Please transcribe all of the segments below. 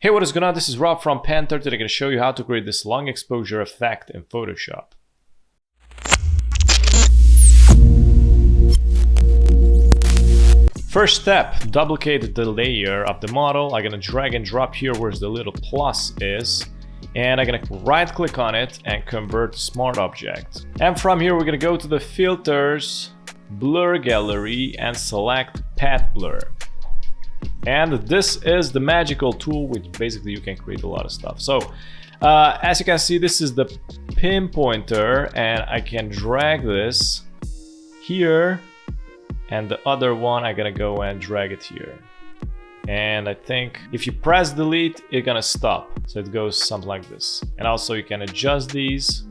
Hey, what is going on? This is Rob from Panther. Today I'm going to show you how to create this long exposure effect in Photoshop. First step, duplicate the layer of the model. I'm going to drag and drop here where the little plus is. And I'm going to right click on it and convert to smart object. And from here we're going to go to the filters, blur gallery, and select path blur. And this is the magical tool which basically you can create a lot of stuff. So as you can see, this is the pinpointer, and I can drag this here, and the other one I'm gonna go and drag it here. And I think if you press delete, it's gonna stop. So it goes something like this. And also you can adjust these.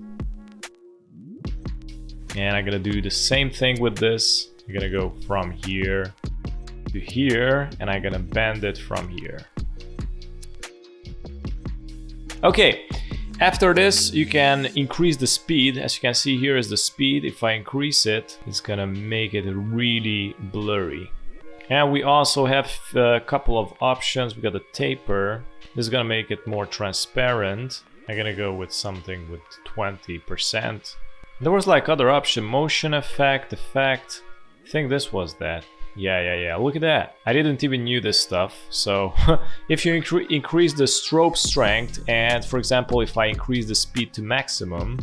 And I'm gonna do the same thing with this. I'm gonna go from here to here, and I'm gonna bend it from here. Okay, after this you can increase the speed. As you can see, here is the speed. If I increase it, it's gonna make it really blurry. And we also have a couple of options. We got the taper. This is gonna make it more transparent. I'm gonna go with something with 20%. There was like other option, motion effect. I think this was that. Yeah, look at that. I didn't even knew this stuff. So if you increase the strobe strength, and for example, if I increase the speed to maximum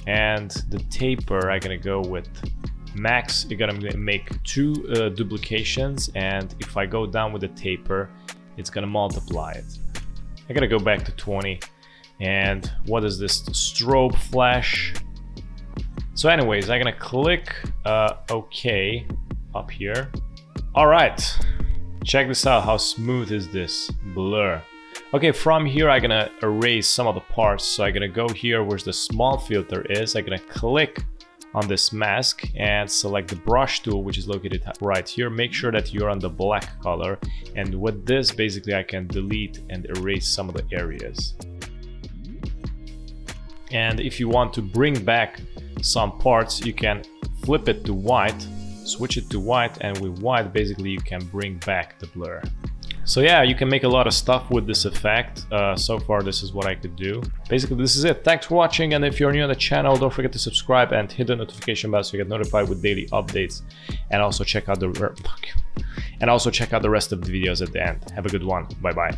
and the taper, I'm gonna go with max, you're gonna make 2 duplications, and if I go down with the taper, it's gonna multiply it. I'm gonna go back to 20. And what is this? The strobe flash. So anyways, I'm gonna click OK up here. All right, check this out. How smooth is this blur? Okay, from here I'm gonna erase some of the parts. So I'm gonna go here where the small filter is. I'm gonna click on this mask and select the brush tool, which is located right here. Make sure that you're on the black color, and with this basically I can delete and erase some of the areas. And if you want to bring back some parts, you can flip it to white, switch it to white, and with white basically you can bring back the blur. So yeah, you can make a lot of stuff with this effect. So far this is what I could do. Basically this is it. Thanks for watching, and if you're new on the channel, don't forget to subscribe and hit the notification bell so you get notified with daily updates, and also check out the rest of the videos at the end. Have a good one. Bye bye.